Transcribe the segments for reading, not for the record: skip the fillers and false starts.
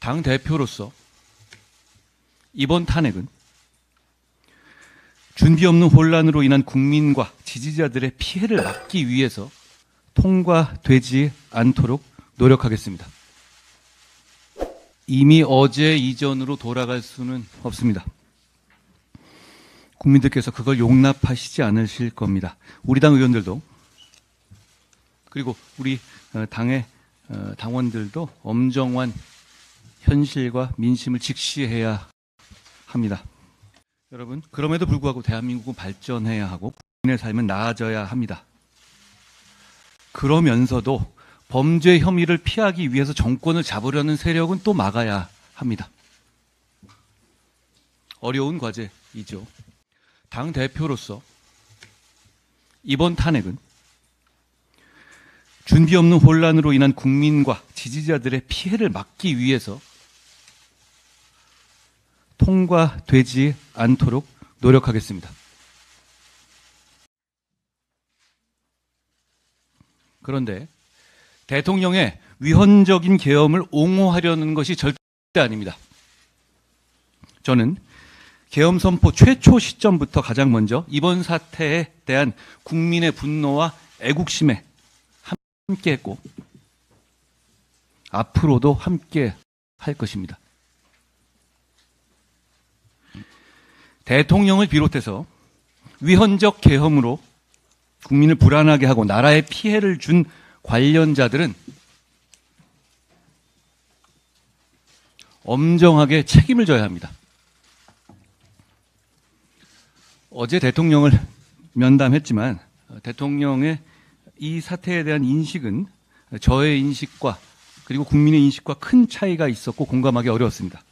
당대표로서 이번 탄핵은 준비 없는 혼란으로 인한 국민과 지지자들의 피해를 막기 위해서 통과되지 않도록 노력하겠습니다. 이미 어제 이전으로 돌아갈 수는 없습니다. 국민들께서 그걸 용납하시지 않으실 겁니다. 우리 당 의원들도 그리고 우리 당의 당원들도 엄정한 현실과 민심을 직시해야 합니다. 여러분, 그럼에도 불구하고 대한민국은 발전해야 하고 국민의 삶은 나아져야 합니다. 그러면서도 범죄 혐의를 피하기 위해서 정권을 잡으려는 세력은 또 막아야 합니다. 어려운 과제이죠. 당대표로서 이번 탄핵은 준비 없는 혼란으로 인한 국민과 지지자들의 피해를 막기 위해서 통과되지 않도록 노력하겠습니다. 그런데 대통령의 위헌적인 계엄을 옹호하려는 것이 절대 아닙니다. 저는 계엄 선포 최초 시점부터 가장 먼저 이번 사태에 대한 국민의 분노와 애국심에 함께했고 앞으로도 함께 할 것입니다. 대통령을 비롯해서 위헌적 계엄으로 국민을 불안하게 하고 나라에 피해를 준 관련자들은 엄정하게 책임을 져야 합니다. 어제 대통령을 면담했지만 대통령의 이 사태에 대한 인식은 저의 인식과 그리고 국민의 인식과 큰 차이가 있었고 공감하기 어려웠습니다.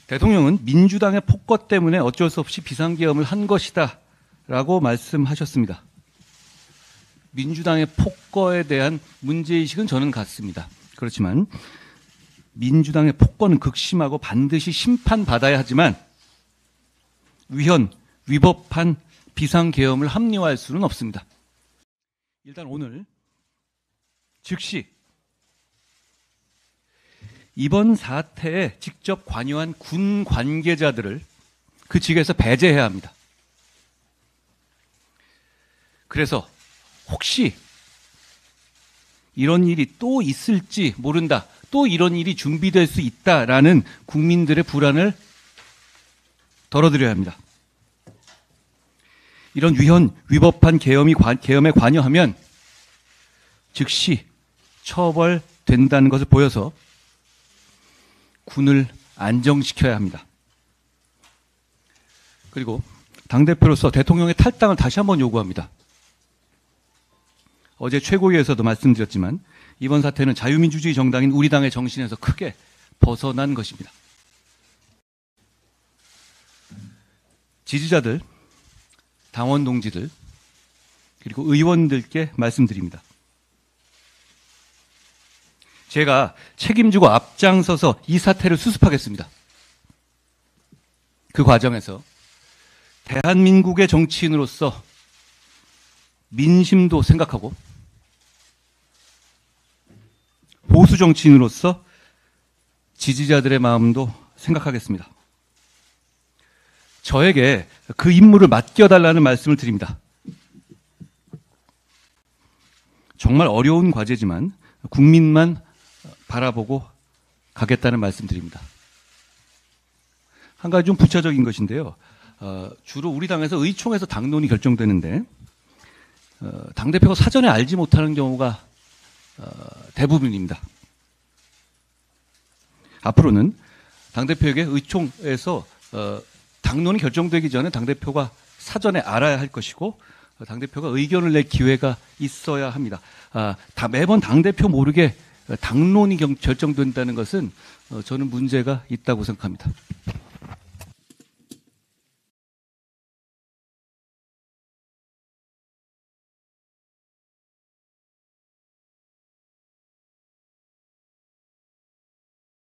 대통령은 민주당의 폭거 때문에 어쩔 수 없이 비상계엄을 한 것이다 라고 말씀하셨습니다. 민주당의 폭거에 대한 문제의식은 저는 같습니다. 그렇지만 민주당의 폭거는 극심하고 반드시 심판받아야 하지만 위법한 비상계엄을 합리화할 수는 없습니다. 일단 오늘 즉시 이번 사태에 직접 관여한 군 관계자들을 그 직에서 배제해야 합니다. 그래서 혹시 이런 일이 또 있을지 모른다, 또 이런 일이 준비될 수 있다라는 국민들의 불안을 덜어드려야 합니다. 이런 위법한 계엄에 관여하면 즉시 처벌된다는 것을 보여서 군을 안정시켜야 합니다. 그리고 당대표로서 대통령의 탈당을 다시 한번 요구합니다. 어제 최고위에서도 말씀드렸지만 이번 사태는 자유민주주의 정당인 우리 당의 정신에서 크게 벗어난 것입니다. 지지자들, 당원 동지들, 그리고 의원들께 말씀드립니다. 제가 책임지고 앞장서서 이 사태를 수습하겠습니다. 그 과정에서 대한민국의 정치인으로서 민심도 생각하고 보수 정치인으로서 지지자들의 마음도 생각하겠습니다. 저에게 그 임무를 맡겨달라는 말씀을 드립니다. 정말 어려운 과제지만 국민만 바라보고 가겠다는 말씀 드립니다. 한 가지 좀 부차적인 것인데요. 주로 우리 당에서 의총에서 당론이 결정되는데 당대표가 사전에 알지 못하는 경우가 대부분입니다. 앞으로는 당대표에게 의총에서 당론이 결정되기 전에 당대표가 사전에 알아야 할 것이고 당대표가 의견을 낼 기회가 있어야 합니다. 매번 당대표 모르게 당론이 결정된다는 것은 저는 문제가 있다고 생각합니다.